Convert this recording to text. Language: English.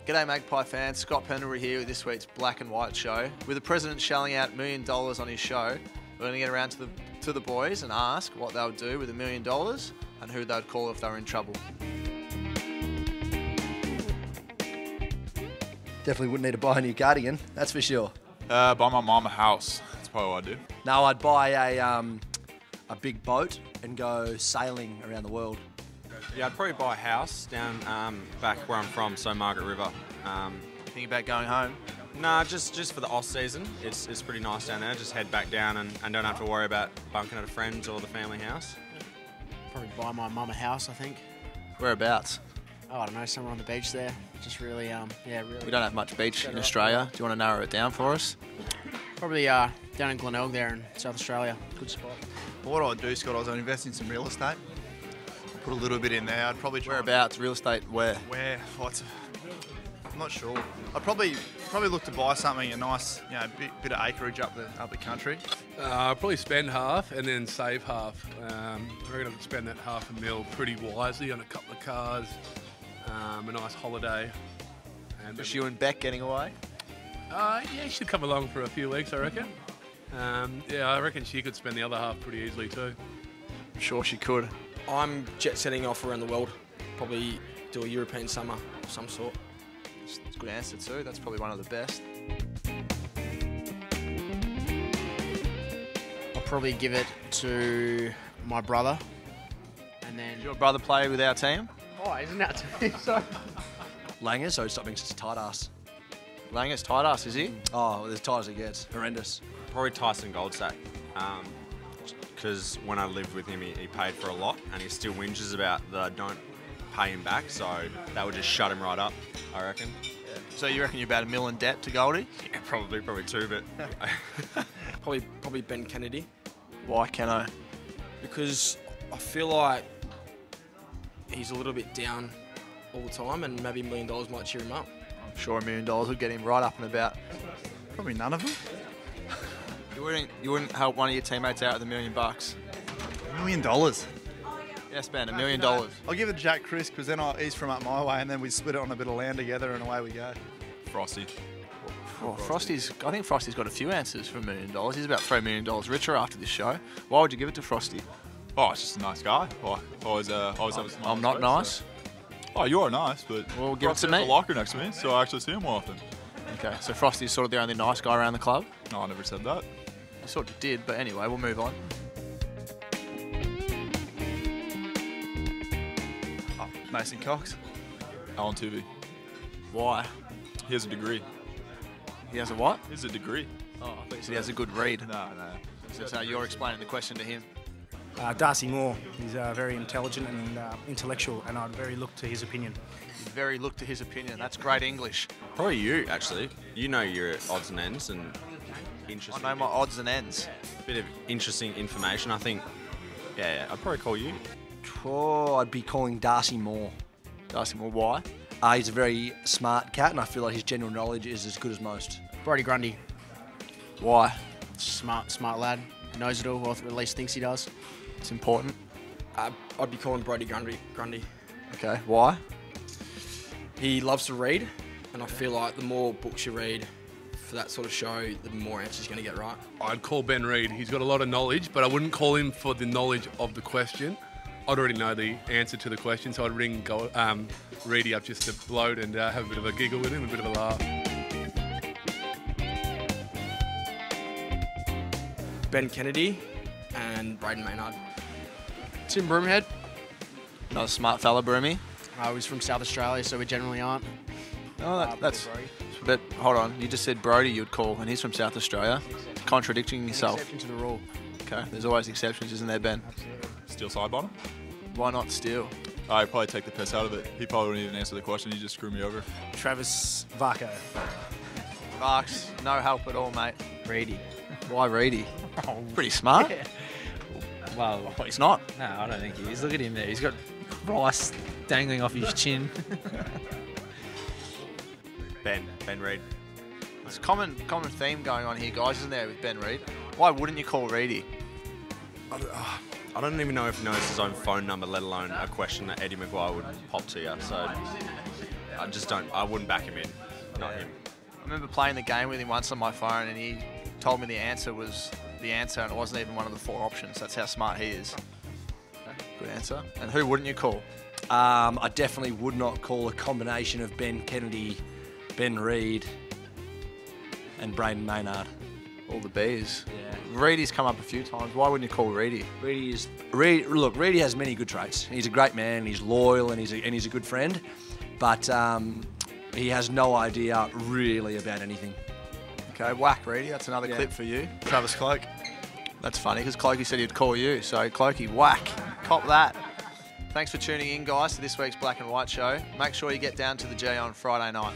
G'day Magpie fans, Scott Pendlebury here with this week's Black and White show. With the president shelling out $1 million on his show, we're going to get around to the boys and ask what they would do with $1 million and who they would call if they were in trouble. Definitely wouldn't need to buy a new cardigan, that's for sure. Buy my mum a house. That's probably what I'd do. No, I'd buy a big boat and go sailing around the world. Yeah, I'd probably buy a house down back where I'm from, so Margaret River. Think about going home? Nah, just for the off season. It's pretty nice down there. Just head back down and don't have to worry about bunking at a friend's or the family house. Probably buy my mum a house, I think. Whereabouts? Oh, I don't know, somewhere on the beach there. Just really, really. We don't have much beach in Australia. Do you want to narrow it down for us? Probably down in Glenelg there in South Australia. Good spot. What I'd do, Scott, I'd invest in some real estate. Put a little bit in there. I'd probably try. Whereabouts? Real estate? Where? Where? I'm not sure. I'd probably look to buy something, a nice, bit of acreage up the country. I'll probably spend half and then save half. I reckon I'd spend that $500,000 pretty wisely on a couple of cars, a nice holiday. And Just you and Beck getting away? yeah, she'd come along for a few weeks, I reckon. Yeah, I reckon she could spend the other half pretty easily too. I'm sure she could. I'm jet setting off around the world. Probably do a European summer of some sort. It's a good answer too. That's probably one of the best. I'll probably give it to my brother. And then... Does your brother play with our team? Oh, isn't that sorry. Langer, so stop being such a tight ass. Langer's tight ass, is he? Oh, as tight as it gets. Horrendous. Probably Tyson Goldsack. Because when I lived with him, he paid for a lot, and he still whinges about that I don't pay him back, so that would just shut him right up, I reckon. Yeah. So you reckon you're about $1 million in debt to Goldie? Yeah, probably two, but... Probably Ben Kennedy. Why can't I? Because I feel like he's a little bit down all the time, and maybe $1 million might cheer him up. I'm sure $1 million would get him right up and about. Probably none of them. You wouldn't help one of your teammates out with $1 million? $1 million. Yes, Ben, $1 million. I'll give it to Jack Chris because then he's from up my way, and then we split it on a bit of land together, and away we go. Frosty. Oh, I think Frosty's got a few answers for $1 million. He's about $3 million richer after this show. Why would you give it to Frosty? Oh, it's just a nice guy. Always have a smile I'm not nice. So. Oh, you are nice, but well, give it to me. There's a locker next to me, so I actually see him more often. Okay, so Frosty's sort of the only nice guy around the club? No, I never said that. You sort of did, but anyway, we'll move on. Oh, Mason Cox. Alan Tuvey. Why? He has a degree. He has a what? He has a degree. Oh, I thought you said he has a good read. No. So you're explaining the question to him. Darcy Moore. He's very intelligent and intellectual, and I'd very look to his opinion. Very look to his opinion. That's great English. Probably you, actually. You know your odds and ends and I interesting. know my odds and ends. Bit of interesting information, I think. Yeah, I'd probably call you. Oh, I'd be calling Darcy Moore. Darcy Moore, why? He's a very smart cat, and I feel like his general knowledge is as good as most. Brody Grundy. Why? Smart lad. Knows it all, or at least thinks he does. It's important. I'd be calling Brody Grundy. Okay, why? He loves to read, and I feel like the more books you read for that sort of show, the more answers you're going to get right. I'd call Ben Reid. He's got a lot of knowledge, but I wouldn't call him for the knowledge of the question. I'd already know the answer to the question, so I'd ring Reedy up just to float and have a bit of a giggle with him, a bit of a laugh. Ben Kennedy and Braden Maynard. Tim Broomhead. Another smart fella, Broomy. He's from South Australia, so we generally aren't. Oh, that's... But hold on, you just said Brody you'd call, and he's from South Australia. Contradicting yourself. Exception to the rule. Okay, there's always exceptions, isn't there, Ben? Absolutely. Steal side bottom? Why not steal? I'd probably take the piss out of it. He probably wouldn't even answer the question. He'd just screw me over. Travis Varco. Marks, no help at all, mate. Reedy. Why Reedy? Pretty smart. Yeah. Well, He's not. no, I don't think he is. Look at him there. He's got rice dangling off his chin. Ben Reid. There's a common theme going on here, guys, isn't there, with Ben Reid? Why wouldn't you call Reedy? I don't even know if he knows his own phone number, let alone a question that Eddie McGuire would pop to you. So I just don't. I wouldn't back him in. Not him. I remember playing the game with him once on my phone, and he told me the answer was the answer, and it wasn't even one of the 4 options. That's how smart he is. Okay, good answer. And who wouldn't you call? I definitely would not call a combination of Ben Kennedy, Ben Reid, and Braden Maynard. All the B's. Yeah. Reedy's come up a few times. Why wouldn't you call Reedy? Reedy has many good traits. He's a great man. He's loyal, and he's a good friend. But he has no idea really about anything. Okay, whack Reedy. That's another clip for you. Travis Cloak. That's funny because Clokey said he'd call you. So Clokey, whack. Cop that. Thanks for tuning in, guys, to this week's Black and White Show. Make sure you get down to the G on Friday night.